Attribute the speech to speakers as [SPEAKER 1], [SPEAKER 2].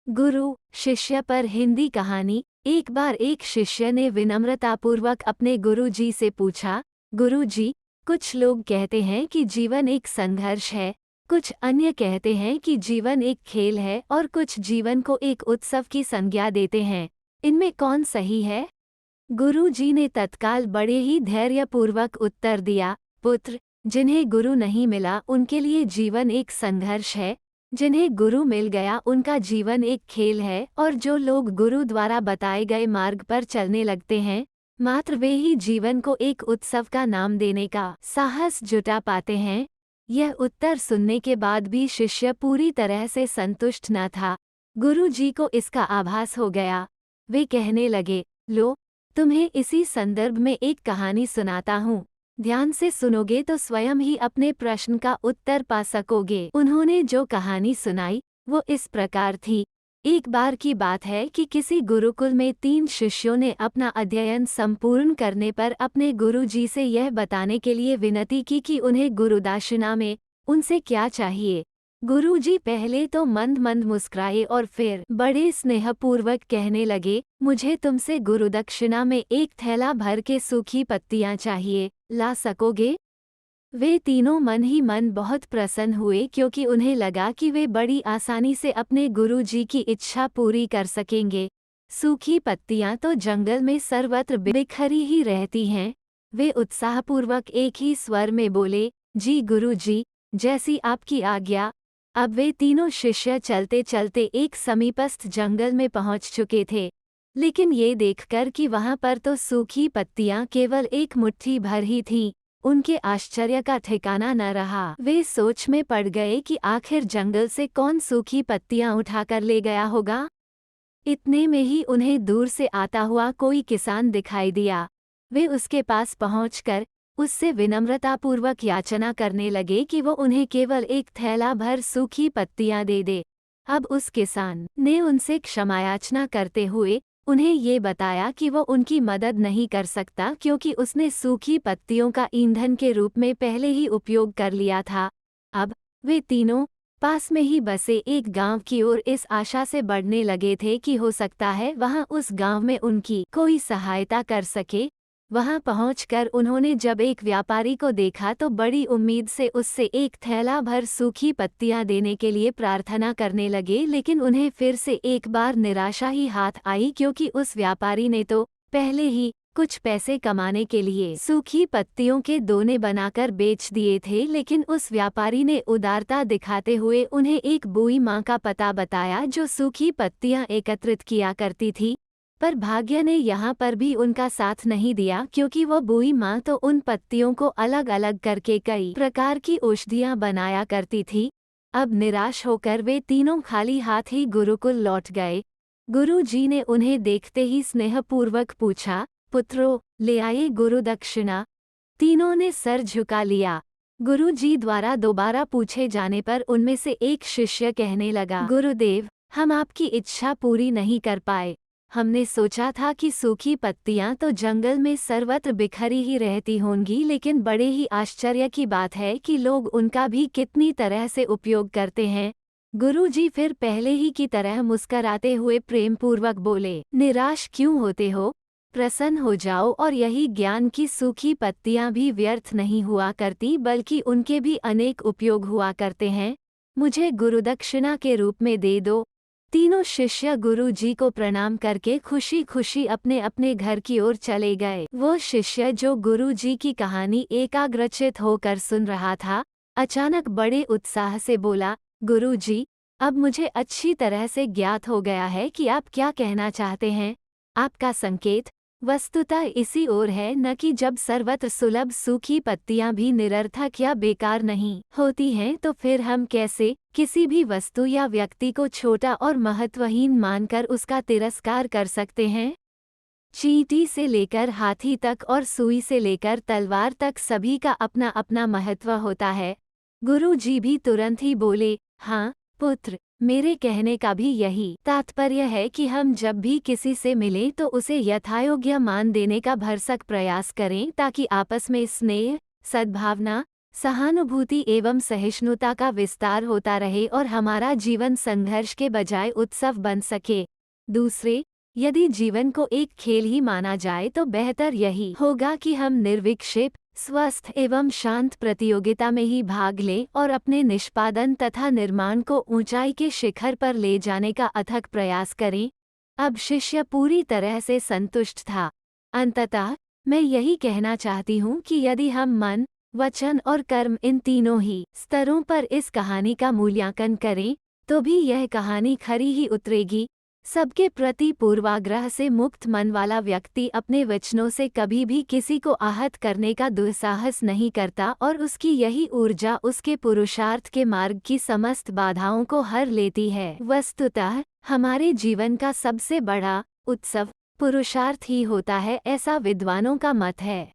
[SPEAKER 1] गुरु शिष्य पर हिंदी कहानी। एक बार एक शिष्य ने विनम्रतापूर्वक अपने गुरु जी से पूछा, गुरु जी, कुछ लोग कहते हैं कि जीवन एक संघर्ष है, कुछ अन्य कहते हैं कि जीवन एक खेल है और कुछ जीवन को एक उत्सव की संज्ञा देते हैं। इनमें कौन सही है? गुरु जी ने तत्काल बड़े ही धैर्यपूर्वक उत्तर दिया, पुत्र, जिन्हें गुरु नहीं मिला उनके लिए जीवन एक संघर्ष है, जिन्हें गुरु मिल गया उनका जीवन एक खेल है, और जो लोग गुरु द्वारा बताए गए मार्ग पर चलने लगते हैं, मात्र वे ही जीवन को एक उत्सव का नाम देने का साहस जुटा पाते हैं। यह उत्तर सुनने के बाद भी शिष्य पूरी तरह से संतुष्ट न था। गुरु जी को इसका आभास हो गया। वे कहने लगे, लो, तुम्हें इसी संदर्भ में एक कहानी सुनाता हूँ। ध्यान से सुनोगे तो स्वयं ही अपने प्रश्न का उत्तर पा सकोगे। उन्होंने जो कहानी सुनाई वो इस प्रकार थी। एक बार की बात है कि किसी गुरुकुल में 3 शिष्यों ने अपना अध्ययन संपूर्ण करने पर अपने गुरु जी से यह बताने के लिए विनती की कि उन्हें गुरुदक्षिणा में उनसे क्या चाहिए। गुरु जी पहले तो मंद मंद मुस्कुराए और फिर बड़े स्नेहपूर्वक कहने लगे, मुझे तुमसे गुरुदक्षिणा में एक थैला भर के सूखी पत्तियां चाहिए, ला सकोगे? वे तीनों मन ही मन बहुत प्रसन्न हुए, क्योंकि उन्हें लगा कि वे बड़ी आसानी से अपने गुरु जी की इच्छा पूरी कर सकेंगे। सूखी पत्तियां तो जंगल में सर्वत्र बिखरी ही रहती हैं। वे उत्साहपूर्वक एक ही स्वर में बोले, जी गुरु जी, जैसी आपकी आज्ञा। अब वे तीनों शिष्य चलते चलते एक समीपस्थ जंगल में पहुंच चुके थे, लेकिन ये देखकर कि वहां पर तो सूखी पत्तियां केवल एक मुट्ठी भर ही थीं, उनके आश्चर्य का ठिकाना न रहा। वे सोच में पड़ गए कि आखिर जंगल से कौन सूखी पत्तियां उठाकर ले गया होगा। इतने में ही उन्हें दूर से आता हुआ कोई किसान दिखाई दिया। वे उसके पास पहुंचकर उससे विनम्रतापूर्वक याचना करने लगे कि वो उन्हें केवल एक थैला भर सूखी पत्तियां दे दे। अब उस किसान ने उनसे क्षमायाचना करते हुए उन्हें ये बताया कि वो उनकी मदद नहीं कर सकता, क्योंकि उसने सूखी पत्तियों का ईंधन के रूप में पहले ही उपयोग कर लिया था। अब वे तीनों पास में ही बसे एक गांव की ओर इस आशा से बढ़ने लगे थे कि हो सकता है वहां उस गांव में उनकी कोई सहायता कर सके। वहां पहुंचकर उन्होंने जब एक व्यापारी को देखा तो बड़ी उम्मीद से उससे एक थैला भर सूखी पत्तियां देने के लिए प्रार्थना करने लगे, लेकिन उन्हें फिर से एक बार निराशा ही हाथ आई, क्योंकि उस व्यापारी ने तो पहले ही कुछ पैसे कमाने के लिए सूखी पत्तियों के दोने बनाकर बेच दिए थे। लेकिन उस व्यापारी ने उदारता दिखाते हुए उन्हें एक बूई माँ का पता बताया जो सूखी पत्तियां एकत्रित किया करती थी। पर भाग्य ने यहाँ पर भी उनका साथ नहीं दिया, क्योंकि वो बूई माँ तो उन पत्तियों को अलग अलग करके कई प्रकार की औषधियाँ बनाया करती थी। अब निराश होकर वे तीनों खाली हाथ ही गुरुकुल लौट गए। गुरु जी ने उन्हें देखते ही स्नेहपूर्वक पूछा, पुत्रों, ले आए गुरुदक्षिणा? तीनों ने सर झुका लिया। गुरु जी द्वारा दोबारा पूछे जाने पर उनमें से एक शिष्य कहने लगा, गुरुदेव, हम आपकी इच्छा पूरी नहीं कर पाए। हमने सोचा था कि सूखी पत्तियां तो जंगल में सर्वत्र बिखरी ही रहती होंगी, लेकिन बड़े ही आश्चर्य की बात है कि लोग उनका भी कितनी तरह से उपयोग करते हैं। गुरुजी फिर पहले ही की तरह मुस्कराते हुए प्रेमपूर्वक बोले, निराश क्यों होते हो? प्रसन्न हो जाओ, और यही ज्ञान की सूखी पत्तियां भी व्यर्थ नहीं हुआ करती, बल्कि उनके भी अनेक उपयोग हुआ करते हैं। मुझे गुरुदक्षिणा के रूप में दे दो। तीनों शिष्य गुरु जी को प्रणाम करके खुशी खुशी अपने अपने घर की ओर चले गए। वो शिष्य जो गुरु जी की कहानी एकाग्रचित होकर सुन रहा था, अचानक बड़े उत्साह से बोला, गुरु जी, अब मुझे अच्छी तरह से ज्ञात हो गया है कि आप क्या कहना चाहते हैं। आपका संकेत वस्तुतः इसी ओर है, न कि जब सर्वत्र सुलभ सूखी पत्तियां भी निरर्थक या बेकार नहीं होती हैं, तो फिर हम कैसे किसी भी वस्तु या व्यक्ति को छोटा और महत्वहीन मानकर उसका तिरस्कार कर सकते हैं। चींटी से लेकर हाथी तक और सुई से लेकर तलवार तक सभी का अपना अपना महत्व होता है। गुरु जी भी तुरंत ही बोले, हाँ पुत्र, मेरे कहने का भी यही तात्पर्य है कि हम जब भी किसी से मिलें तो उसे यथायोग्य मान देने का भरसक प्रयास करें, ताकि आपस में स्नेह, सद्भावना, सहानुभूति एवं सहिष्णुता का विस्तार होता रहे और हमारा जीवन संघर्ष के बजाय उत्सव बन सके। दूसरे, यदि जीवन को एक खेल ही माना जाए तो बेहतर यही होगा कि हम निर्विक्षिप, स्वस्थ एवं शांत प्रतियोगिता में ही भाग लें और अपने निष्पादन तथा निर्माण को ऊंचाई के शिखर पर ले जाने का अथक प्रयास करें। अब शिष्य पूरी तरह से संतुष्ट था। अंततः मैं यही कहना चाहती हूँ कि यदि हम मन, वचन और कर्म इन तीनों ही स्तरों पर इस कहानी का मूल्यांकन करें तो भी यह कहानी खरी ही उतरेगी। सबके प्रति पूर्वाग्रह से मुक्त मन वाला व्यक्ति अपने वचनों से कभी भी किसी को आहत करने का दुस्साहस नहीं करता और उसकी यही ऊर्जा उसके पुरुषार्थ के मार्ग की समस्त बाधाओं को हर लेती है। वस्तुतः हमारे जीवन का सबसे बड़ा उत्सव पुरुषार्थ ही होता है, ऐसा विद्वानों का मत है।